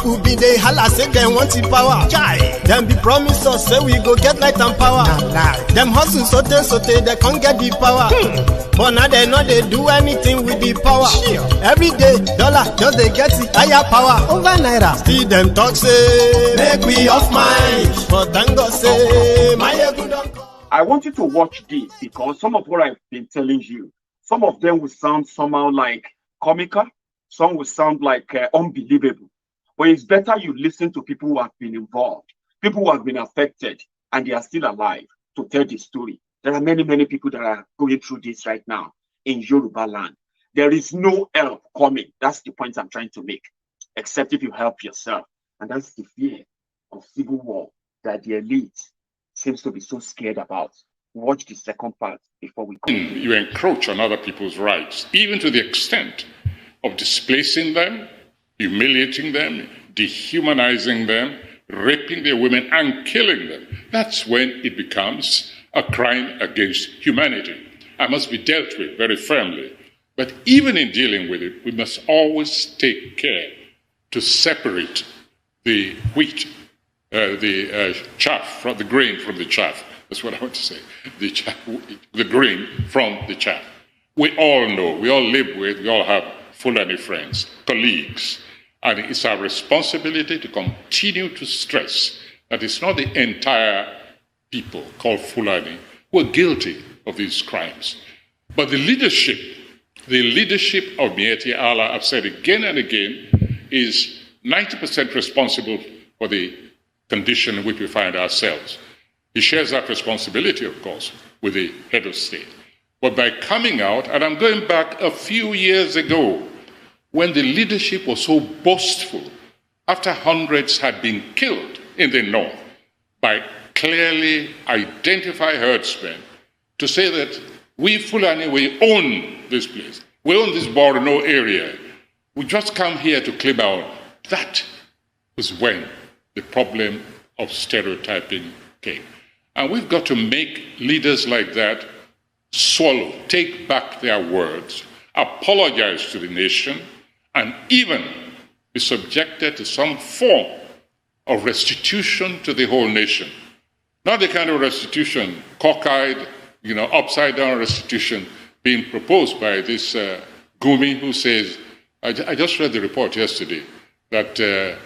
people be they holla say dem want the power. Dem be promise us say we go get light and power. Dem hustle sote they can't get the power. But now they know they do anything with the power. Every day dollar just they get the higher power over naira. Still them talk say make we off mind, but thank God say Maiyegun don't come. I want you to watch this because some of what I've been telling you, some of them will sound somehow like comical, some will sound like unbelievable. But it's better you listen to people who have been involved, people who have been affected, and they are still alive to tell the story. There are many, many people that are going through this right now in Yoruba land. There is no help coming. That's the point I'm trying to make, except if you help yourself. And that's the fear of civil war that the elite seems to be so scared about. Watch the second part before we go. You encroach on other people's rights, even to the extent of displacing them, humiliating them, dehumanizing them, raping their women, and killing them. That's when it becomes a crime against humanity and must be dealt with very firmly. But even in dealing with it, we must always take care to separate the wheat, the chaff, from the grain from the chaff. That's what I want to say. The grain from the chaff. We all know, we all live with, we all have Fulani friends, colleagues, and it's our responsibility to continue to stress that it's not the entire people called Fulani who are guilty of these crimes. But the leadership of Miyetti Allah, I've said again and again, is 90% responsible for the condition in which we find ourselves. He shares that responsibility, of course, with the head of state. But by coming out, and I'm going back a few years ago, when the leadership was so boastful, after hundreds had been killed in the north, by clearly identified herdsmen, to say that we Fulani, we own this place, we own this Borno area, we just come here to claim our own. That was when the problem of stereotyping came. And we've got to make leaders like that swallow, take back their words, apologize to the nation, and even be subjected to some form of restitution to the whole nation. Not the kind of restitution, cockeyed, upside-down restitution being proposed by this Gumi who says, I just read the report yesterday, that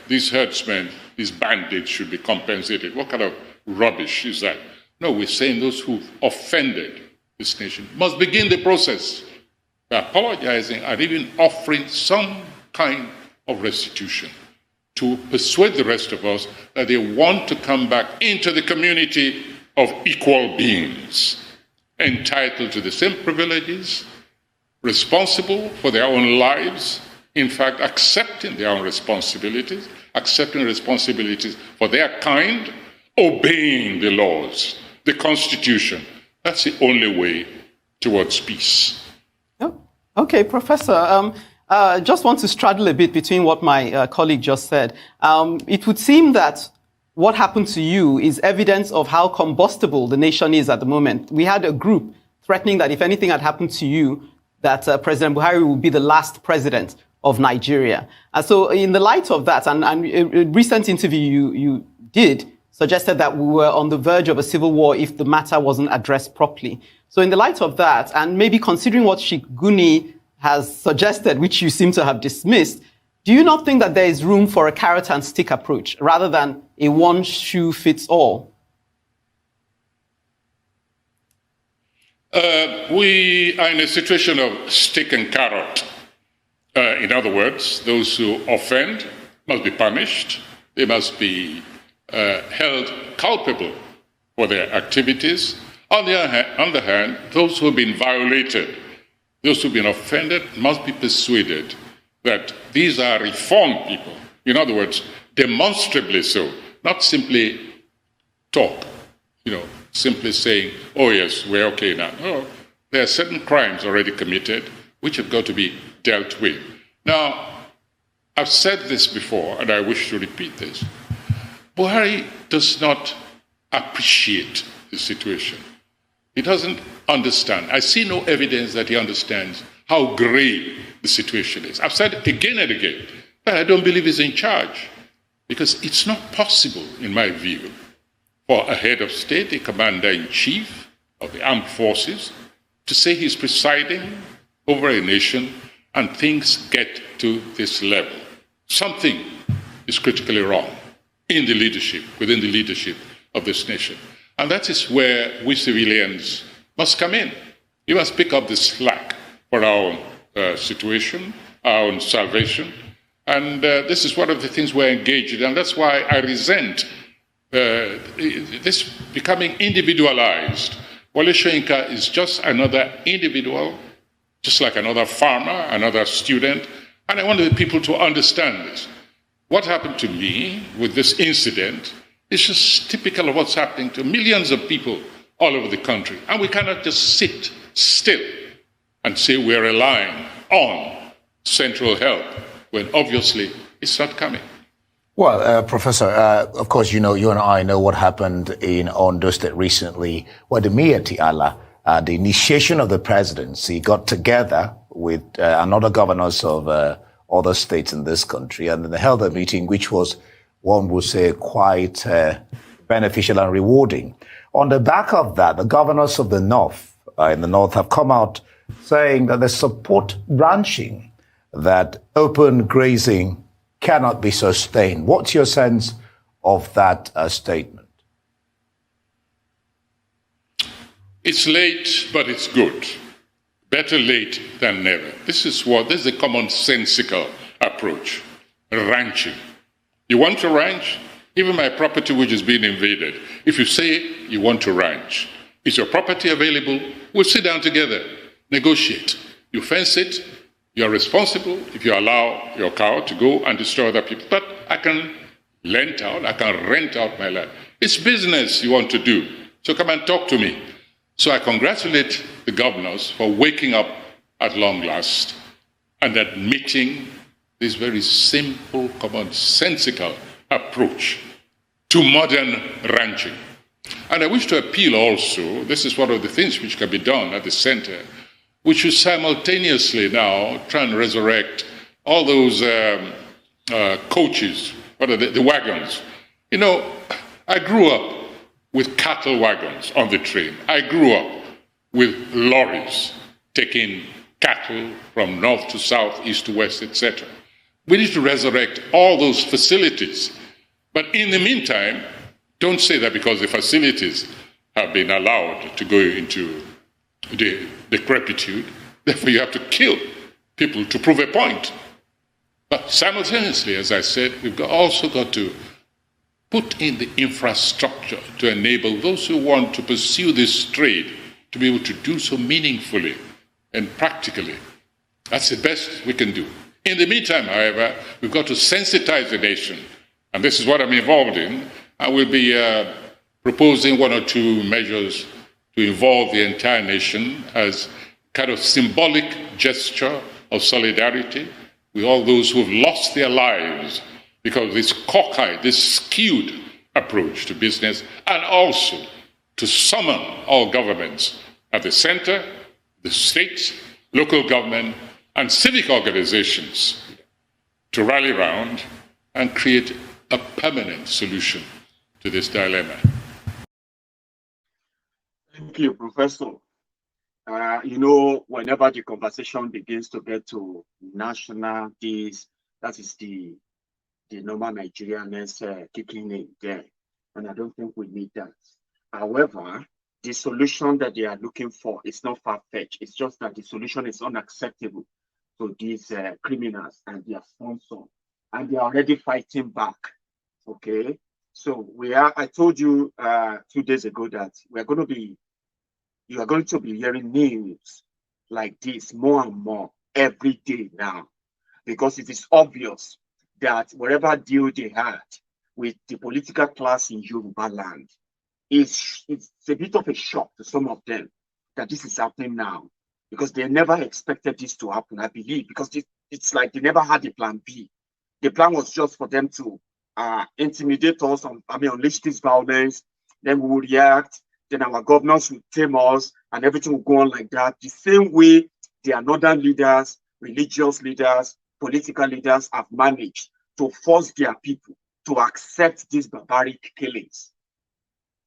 these herdsmen, these bandits should be compensated. What kind of rubbish is that? No, we're saying those who've offended this nation must begin the process by apologizing and even offering some kind of restitution to persuade the rest of us that they want to come back into the community of equal beings, entitled to the same privileges, responsible for their own lives, in fact, accepting their own responsibilities, accepting responsibilities for their kind, obeying the laws, the Constitution. That's the only way towards peace. Oh, okay, Professor. Just want to straddle a bit between what my colleague just said. It would seem that what happened to you is evidence of how combustible the nation is at the moment. We had a group threatening that if anything had happened to you, that President Buhari would be the last president of Nigeria. And so in the light of that, and a recent interview you did suggested that we were on the verge of a civil war if the matter wasn't addressed properly. So in the light of that, and maybe considering what Sheikh Guni has suggested, which you seem to have dismissed, do you not think that there is room for a carrot and stick approach rather than a one shoe fits all? We are in a situation of stick and carrot. In other words, those who offend must be punished. They must be held culpable for their activities. On the other hand, those who have been violated, those who have been offended, must be persuaded that these are reformed people. In other words, demonstrably so, not simply talk, simply saying, oh yes, we're okay now. No, there are certain crimes already committed which have got to be dealt with. Now, I've said this before, and I wish to repeat this. Buhari does not appreciate the situation. He doesn't understand. I see no evidence that he understands how grave the situation is. I've said again and again that I don't believe he's in charge. Because it's not possible, in my view, for a head of state, a commander-in-chief of the armed forces, to say he's presiding over a nation and things get to this level. Something is critically wrong in the leadership, within the leadership of this nation. And that is where we civilians must come in. You must pick up the slack for our own situation, our own salvation. And this is one of the things we're engaged in. And that's why I resent this becoming individualized. Wale Soyinka is just another individual, just like another farmer, another student. And I want the people to understand this. What happened to me with this incident is just typical of what's happening to millions of people all over the country. And we cannot just sit still and say we're relying on central help when obviously it's not coming. Well, Professor, of course, you know, you and I know what happened in Ondo State recently, where the Mayor Tiala, the initiation of the presidency, got together with another governors of other states in this country, and they held a meeting which was, one would say, quite beneficial and rewarding. On the back of that, the governors of the North, in the North, have come out saying that they support ranching, that open grazing cannot be sustained. What's your sense of that statement? It's late, but it's good. Better late than never. This is a commonsensical approach. Ranching. You want to ranch? Even my property which is being invaded. If you say you want to ranch, is your property available? We'll sit down together, negotiate. You fence it, you're responsible if you allow your cow to go and destroy other people. But I can rent out my land. It's business you want to do. So come and talk to me. So I congratulate the governors for waking up at long last and admitting this very simple, commonsensical approach to modern ranching. And I wish to appeal also, this is one of the things which can be done at the center, which should simultaneously now try and resurrect all those coaches, the wagons. You know, I grew up with cattle wagons on the train. I grew up with lorries taking cattle from north to south, east to west, etc. We need to resurrect all those facilities. But in the meantime, don't say that because the facilities have been allowed to go into the decrepitude, therefore you have to kill people to prove a point. But simultaneously, as I said, we've also got to put in the infrastructure to enable those who want to pursue this trade to be able to do so meaningfully and practically. That's the best we can do. In the meantime, however, we've got to sensitize the nation. And this is what I'm involved in. I will be proposing one or two measures to involve the entire nation as kind of symbolic gesture of solidarity with all those who have lost their lives because of this cockeyed, this skewed approach to business, and also to summon all governments at the center, the states, local government, and civic organizations to rally around and create a permanent solution to this dilemma. Thank you, Professor. You know, whenever the conversation begins to get to national days, that is the normal Nigerianness kicking in there. And I don't think we need that. However, the solution that they are looking for is not far-fetched. It's just that the solution is unacceptable to these criminals and their sponsor. And they are already fighting back. Okay? So I told you 2 days ago that you are going to be hearing news like this more and more every day now, because it is obvious that whatever deal they had with the political class in Yoruba land, it's a bit of a shock to some of them that this is happening now, because they never expected this to happen, I believe, because it's like they never had a plan B. The plan was just for them to intimidate us, unleash this violence, then we will react, then our governors will tame us, and everything will go on like that. The same way the northern leaders, religious leaders, political leaders have managed to force their people to accept these barbaric killings,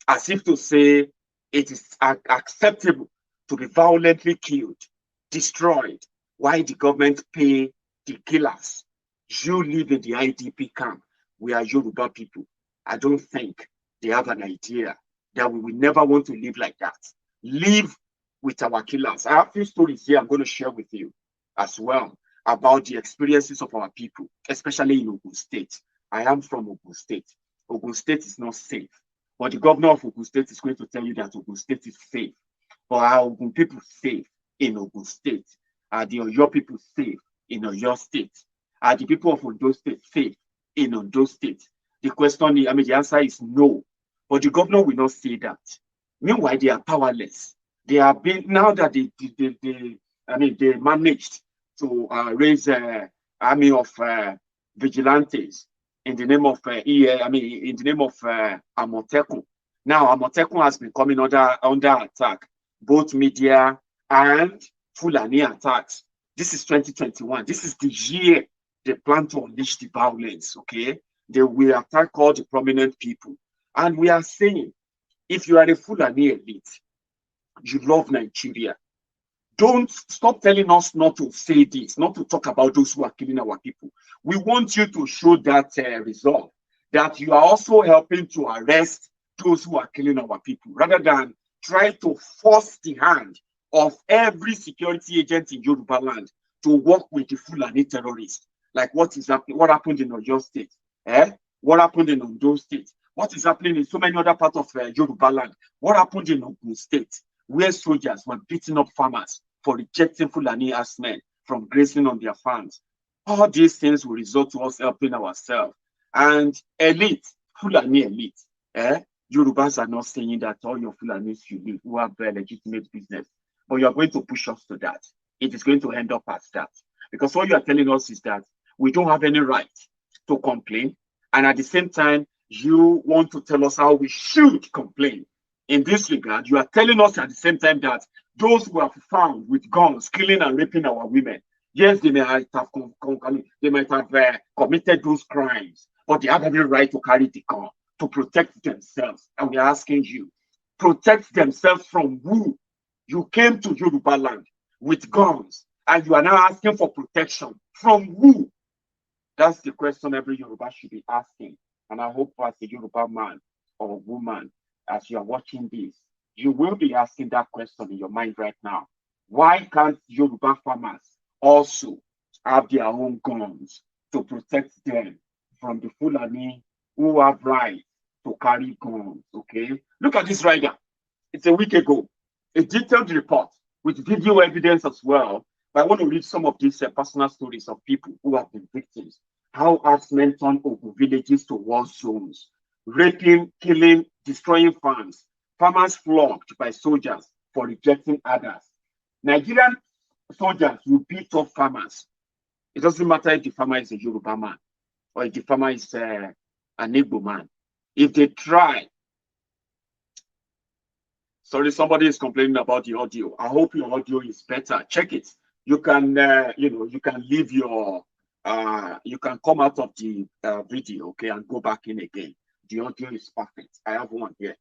as if to say it is acceptable to be violently killed, destroyed, while the government pay the killers. You live in the IDP camp. We are Yoruba people. I don't think they have an idea that we will never want to live like that. Live with our killers. I have a few stories here I'm going to share with you as well about the experiences of our people, especially in Ogun State. I am from Ogun State. Ogun State is not safe, but the governor of Ogun State is going to tell you that Ogun State is safe. But are Ogun people safe in Ogun State? Are the Oyo people safe in Oyo State? Are the people of Ondo State safe in Ondo State? The question is, the answer is no. But the governor will not say that. Meanwhile, they are powerless. They have been, now that they managed to raise an army of vigilantes in the name of Amotekun. Now Amotekun has been coming under attack, both media and Fulani attacks. This is 2021. This is the year they plan to unleash the violence. Okay, they will attack all the prominent people, and we are saying, if you are a Fulani elite, you love Nigeria, don't stop telling us not to say this, not to talk about those who are killing our people. We want you to show that resolve, that you are also helping to arrest those who are killing our people, rather than try to force the hand of every security agent in Yoruba land to work with the Fulani terrorists. Like what happened in Oyo State, what happened in Ondo State, what is happening in so many other parts of Yoruba land, what happened in Ogun State, where soldiers were beating up farmers for rejecting Fulani herdsmen from grazing on their farms. All these things will result to us helping ourselves. And elite, Fulani elite, Yorubas are not saying that all your Fulanis you live who have a legitimate business, but you are going to push us to that. It is going to end up as that. Because what you are telling us is that we don't have any right to complain, and at the same time, you want to tell us how we should complain. In this regard, you are telling us at the same time that those who are found with guns killing and raping our women, yes, they might have committed those crimes, but they have every right to carry the gun to protect themselves. And we are asking you, protect themselves from who? You came to Yoruba land with guns, and you are now asking for protection from who? That's the question every Yoruba should be asking. And I hope as a Yoruba man or woman, as you are watching this, you will be asking that question in your mind right now. Why can't Yoruba farmers also have their own guns to protect them from the Fulani who have right to carry guns? Okay, look at this rider. It's a week ago. A detailed report with video evidence as well. But I want to read some of these personal stories of people who have been victims. How herdsmen turn Ogun villages to war zones, raping, killing, destroying farms, farmers flogged by soldiers for rejecting others. Nigerian soldiers will beat up farmers. It doesn't matter if the farmer is a Yoruba man or if the farmer is an Igbo man. If they try, sorry, somebody is complaining about the audio. I hope your audio is better. Check it. You can, you can leave your, you can come out of the video, okay, and go back in again. The audio is perfect. I have one here.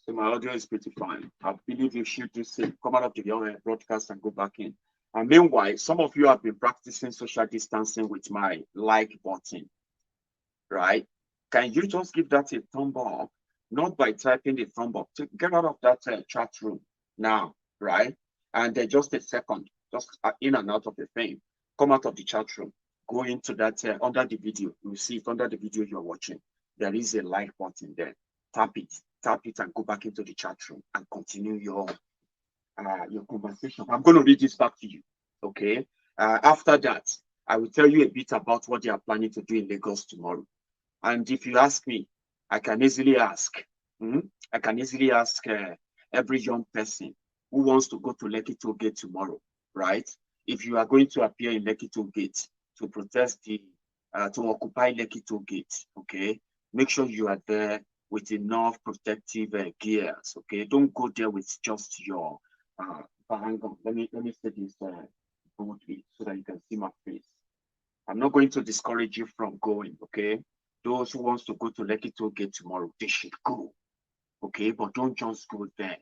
So my audio is pretty fine. I believe you should do same. Come out of the broadcast and go back in. And meanwhile, some of you have been practicing social distancing with my like button, right? Can you just give that a thumb up? Not by typing the thumb up. Get out of that chat room now, right? And then just a second, just in and out of the thing. Come out of the chat room. Go into that under the video. You see it under the video you're watching. There is a like button there. Tap it, and go back into the chat room and continue your conversation. I'm going to read this back to you, okay? After that, I will tell you a bit about what they are planning to do in Lagos tomorrow. And if you ask me, I can easily ask. I can easily ask every young person who wants to go to Lekki Toll Gate tomorrow, right? If you are going to appear in Lekki Toll Gate to protest to occupy Lekki Toll Gate, okay? Make sure you are there with enough protective gears, okay? Don't go there with just your hang on. Let me say this boldly so that you can see my face. I'm not going to discourage you from going, okay? Those who wants to go to Lekki Toll Gate tomorrow, they should go, okay? But don't just go there.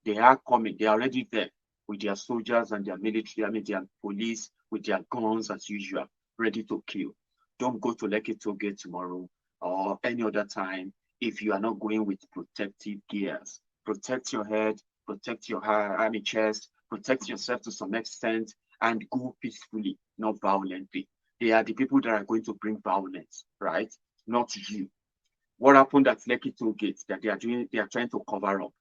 They are coming. They are already there with their soldiers and their military, I mean, their police, with their guns as usual, ready to kill. Don't go to Lekki Toll Gate tomorrow or any other time if you are not going with protective gears. Protect your head, protect your chest, protect yourself to some extent, and go peacefully, not violently. They are the people that are going to bring violence, right? Not you. What happened at Lekki Toll Gate that they are trying to cover up?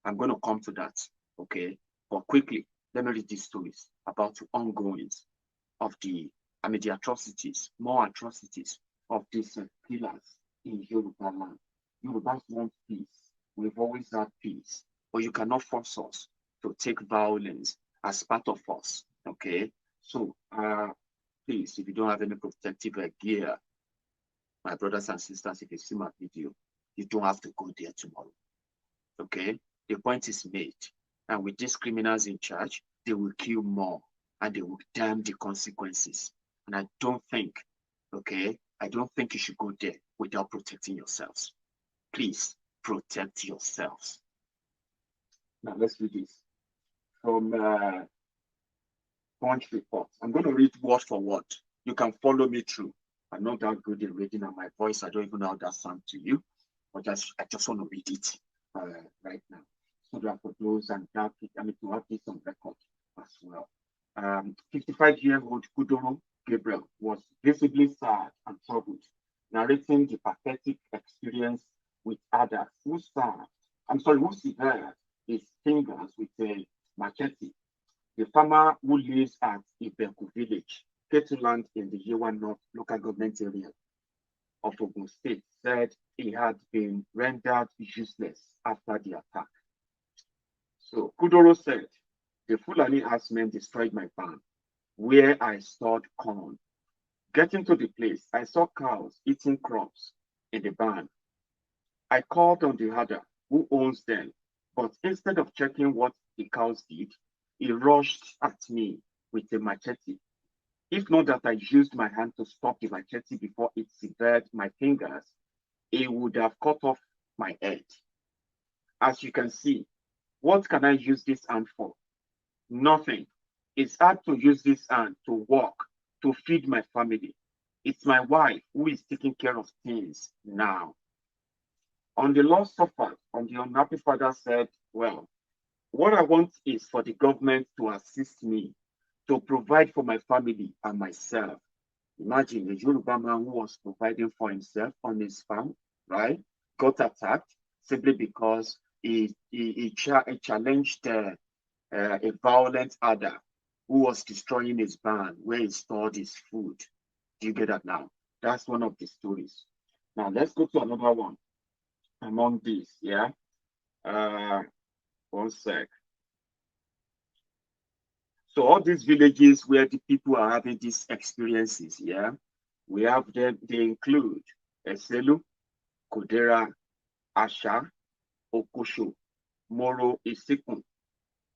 I'm going to come to that, okay? But quickly, let me read these stories about the ongoings of the atrocities, more atrocities of these pillars in Yoruba land. Yorubas want peace. We've always had peace, but you cannot force us to take violence as part of us, okay? So, please, if you don't have any protective gear, my brothers and sisters, if you see my video, you don't have to go there tomorrow, okay? The point is made. And with these criminals in charge, they will kill more and they will damn the consequences. And I don't think, okay, I don't think you should go there without protecting yourselves. Please protect yourselves. Now let's read this from Punch Report. I'm going to read word for word. You can follow me through. I'm not that good in reading, and my voice, I don't even know how that sounds to you, but I just want to read it right now. So that for those and that, to have this on record as well. 55-year-old Kudoro Gabriel was visibly sad and troubled, narrating the pathetic experience with others who severed his fingers with a machete. The farmer who lives at Ibeku village, Ketuland in the Yewa North local government area of Ogun State, said he had been rendered useless after the attack. So Kudoro said, the Fulani Herdsmen destroyed my barn where I stored corn. Getting to the place, I saw cows eating crops in the barn. I called on the herder who owns them, but instead of checking what the cows did, he rushed at me with a machete. If not that I used my hand to stop the machete before it severed my fingers, it would have cut off my head. As you can see, what can I use this hand for? Nothing. It's hard to use this hand to work, to feed my family. It's my wife who is taking care of things now. On the loss suffered, on the unhappy father said, well, what I want is for the government to assist me to provide for my family and myself. Imagine a Yoruba man who was providing for himself on his farm, right? Got attacked simply because he challenged a violent other who was destroying his barn where he stored his food. Do you get that now? That's one of the stories. Now let's go to another one among these, yeah? One sec. So all these villages where the people are having these experiences, yeah? We have them, they include Eselu, Kodera, Asha, Okosho, Moro Isikun,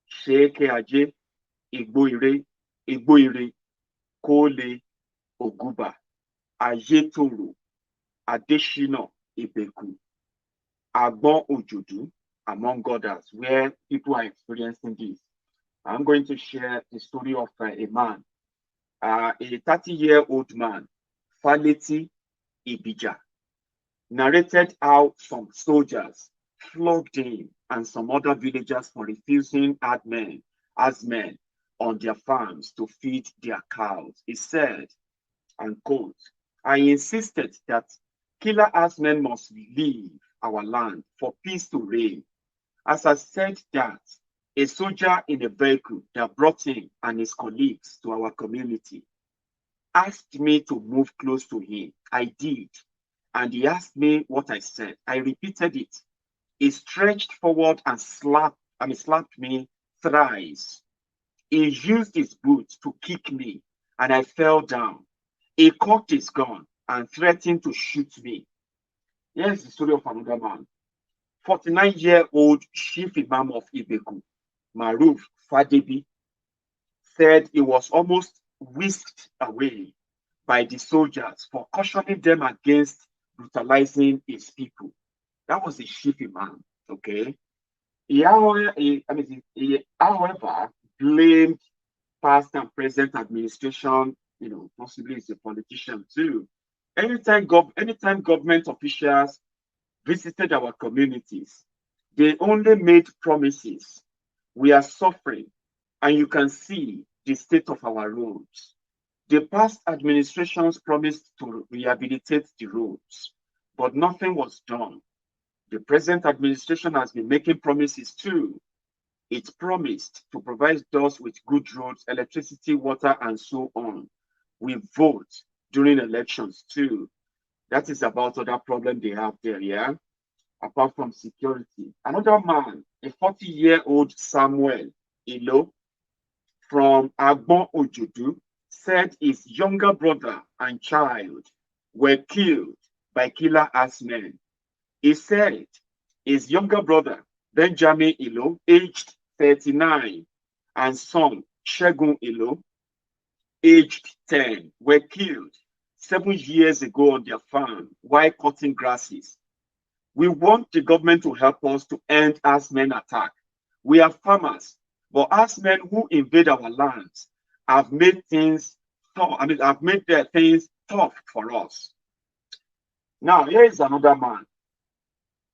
Sheke Aje, Igboire, Kole, Oguba, Ajetoro, Adeshino, Ibeku, Agbon Ojudu, among others, where people are experiencing this. I'm going to share the story of a man, a 30-year-old man, Faleti Ibija, narrated how some soldiers flogged him and some other villagers for refusing herdsmen on their farms to feed their cows. He said, and quote, I insisted that killer herdsmen must leave our land for peace to reign. As I said that, a soldier in a vehicle that brought him and his colleagues to our community asked me to move close to him. I did. And he asked me what I said. I repeated it. He stretched forward and slapped me thrice. He used his boot to kick me, and I fell down. He cocked his gun and threatened to shoot me. Here's the story of another man. 49-year-old chief imam of Ibeku, Maruf Fadebi, said he was almost whisked away by the soldiers for cautioning them against brutalizing his people. That was a shifty man, okay? However, blamed past and present administration, possibly is a politician too. Anytime government officials visited our communities, they only made promises. We are suffering, and you can see the state of our roads. The past administrations promised to rehabilitate the roads, but nothing was done. The present administration has been making promises too. It promised to provide us with good roads, electricity, water, and so on. We vote during elections too. That is about other problem they have there, yeah? Apart from security. Another man, a 40-year-old Samuel Ilo from Agbon Ojudu, said his younger brother and child were killed by killer herdsmen. He said his younger brother, Benjamin Ilo, aged 39, and son, Shegun Ilo, aged 10, were killed 7 years ago on their farm while cutting grasses. We want the government to help us to end herdsmen attack. We are farmers, but herdsmen who invade our lands have made things tough. Have made their things tough for us. Now, here is another man,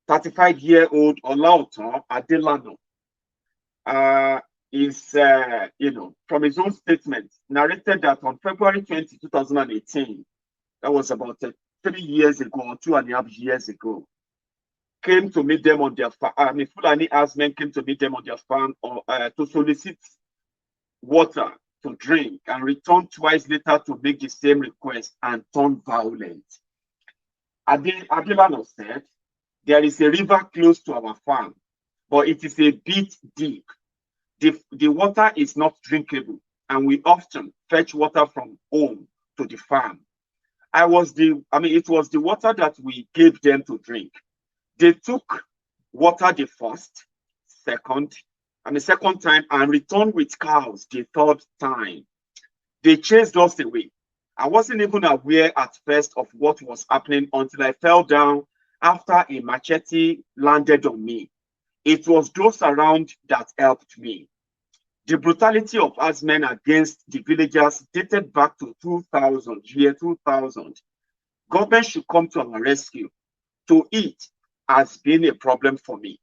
35-year-old Olaotan Adelano. From his own statement, narrated that on February 20, 2018, that was about 3 years ago or 2.5 years ago, came to meet them on their farm. Fulani herdsmen came to meet them on their farm to solicit water to drink and returned twice later to make the same request and turned violent. Adelano said, there is a river close to our farm, but it is a bit deep. The water is not drinkable, and we often fetch water from home to the farm. It was the water that we gave them to drink. They took water the second time, and returned with cows the third time. They chased us away. I wasn't even aware at first of what was happening until I fell down after a machete landed on me. It was those around that helped me. The brutality of herdsmen against the villagers dated back to 2000. Government should come to our rescue. To eat has been a problem for me.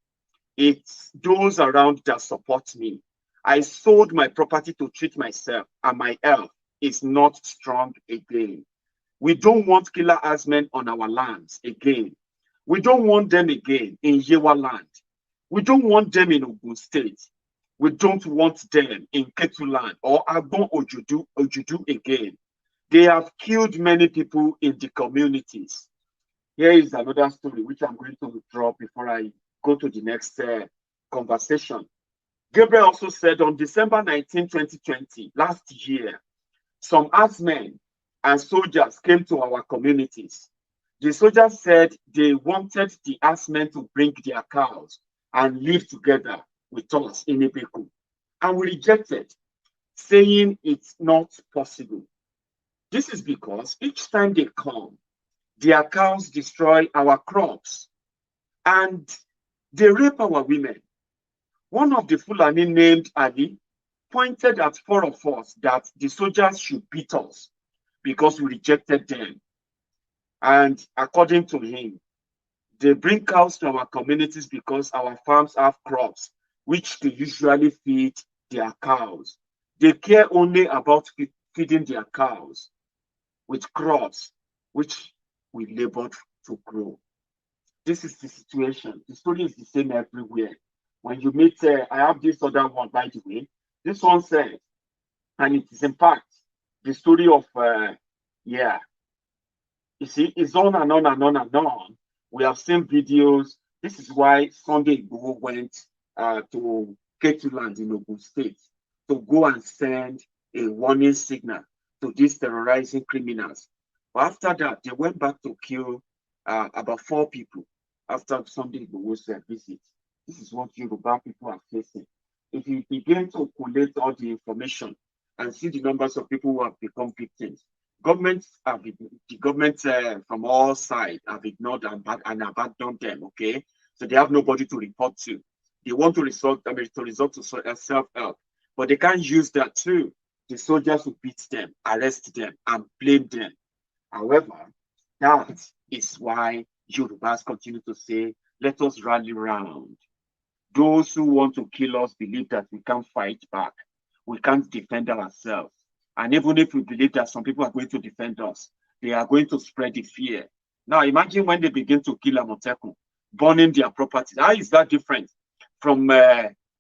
It's those around that support me. I sold my property to treat myself, and my health is not strong again. We don't want killer herdsmen on our lands again. We don't want them again in Yewa land. We don't want them in Ogun State. We don't want them in Ketu land or Agbon Ojudu again. They have killed many people in the communities. Here is another story which I'm going to drop before I go to the next conversation. Gabriel also said on December 19, 2020, last year, some herdsmen and soldiers came to our communities. The soldiers said they wanted the herdsmen to bring their cows and live together with us in Amotekun. And we rejected, saying it's not possible. This is because each time they come, their cows destroy our crops and they rape our women. One of the Fulani named Ali pointed at 4 of us that the soldiers should beat us because we rejected them. And according to him, they bring cows to our communities because our farms have crops, which they usually feed their cows. They care only about feeding their cows with crops, which we labored to grow. This is the situation. The story is the same everywhere. When you meet, I have this other one, by the way. This one said, and it is in fact the story of, you see, it's on and on and on and on. We have seen videos. This is why Sunday Igboho went to Ketuland in Ogun State to go and send a warning signal to these terrorizing criminals. But after that, they went back to kill about 4 people after Sunday Igboho's visit. This is what Yoruba people are facing. If you begin to collate all the information, and see the numbers of people who have become victims. The government from all sides have ignored and abandoned them, okay? So they have nobody to report to. They want to resort to self-help, but they can't use that too. The soldiers will beat them, arrest them, and blame them. However, that is why Yorubas continue to say, let us rally round. Those who want to kill us believe that we can't fight back. We can't defend ourselves. And even if we believe that some people are going to defend us, they are going to spread the fear. Now, imagine when they begin to kill Amotekun, burning their property. How is that different from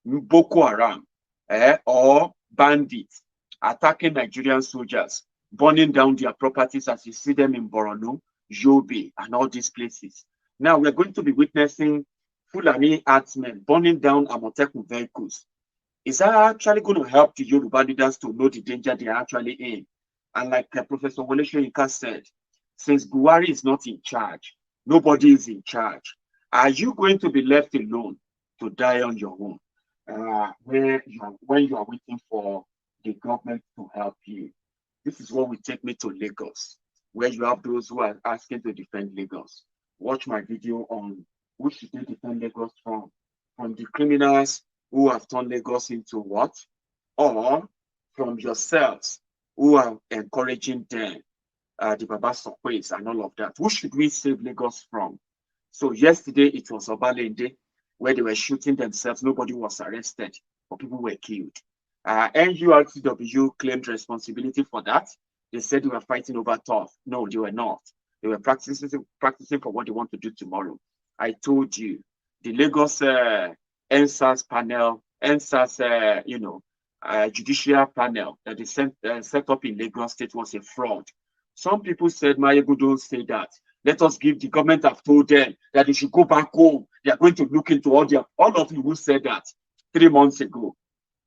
Boko Haram or bandits attacking Nigerian soldiers, burning down their properties as you see them in Borno, Yobe, and all these places? Now, we're going to be witnessing Fulani herdsmen burning down Amotekun vehicles. Is that actually going to help the Yoruba leaders to know the danger they are actually in? And like Professor Wole Soyinka said, since Buhari is not in charge, nobody is in charge. Are you going to be left alone to die on your own when you are waiting for the government to help you? This is what will take me to Lagos, where you have those who are asking to defend Lagos. Watch my video on who should they defend Lagos from the criminals who have turned Lagos into what? Or from yourselves who are encouraging them, the Baba Sokwes and all of that. Who should we save Lagos from? So yesterday it was Obalende, where they were shooting themselves. Nobody was arrested, but people were killed. NURTW claimed responsibility for that. They said they were fighting over turf. No, they were not. They were practicing for what they want to do tomorrow. I told you, the Lagos NSAS panel, judicial panel that they set up in Lagos State was a fraud. Some people said, Maiyegun, don't say that. Let us give the government have told them that they should go back home. They are going to look into all of you who said that 3 months ago.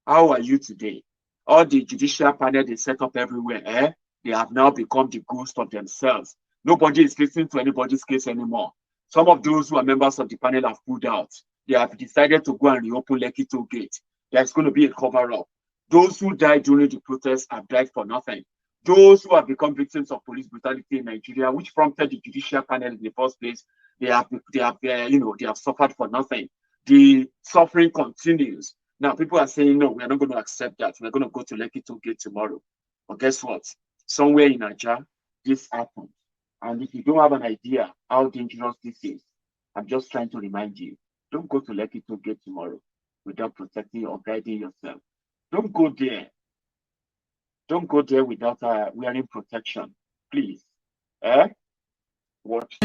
How are you today? All the judicial panel they set up everywhere, they have now become the ghost of themselves. Nobody is listening to anybody's case anymore. Some of those who are members of the panel have pulled out. They have decided to go and reopen Lekki Toll Gate. There's going to be a cover-up. Those who died during the protests have died for nothing. Those who have become victims of police brutality in Nigeria, which prompted the judicial panel in the first place, they have suffered for nothing. The suffering continues. Now people are saying, no, we are not going to accept that. We're going to go to Lekki Toll Gate tomorrow. But guess what? Somewhere in Nigeria, this happened. And if you don't have an idea how dangerous this is, I'm just trying to remind you, don't go to Lekki Toll Gate tomorrow without protecting or guiding yourself. Don't go there. Don't go there without wearing protection, please. Watch.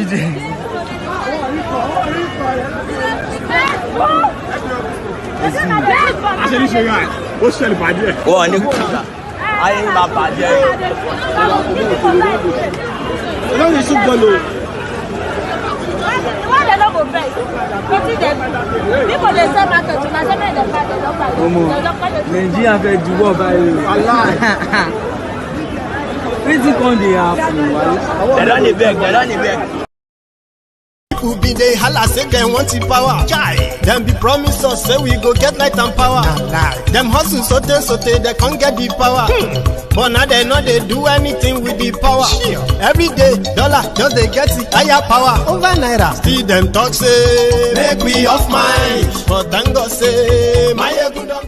Nigeria fait du bon bail. Pretty con dey happen. They don't beg. People be dey holla say dem want the power. Chai, dem be promise us say we go get light and power. Dem hustle sote they can't get the power. But now they know they do anything with the power. Every day, dollar just they get the higher power over naira. Still them talk say make we off mind, but thank God say Maiyegun don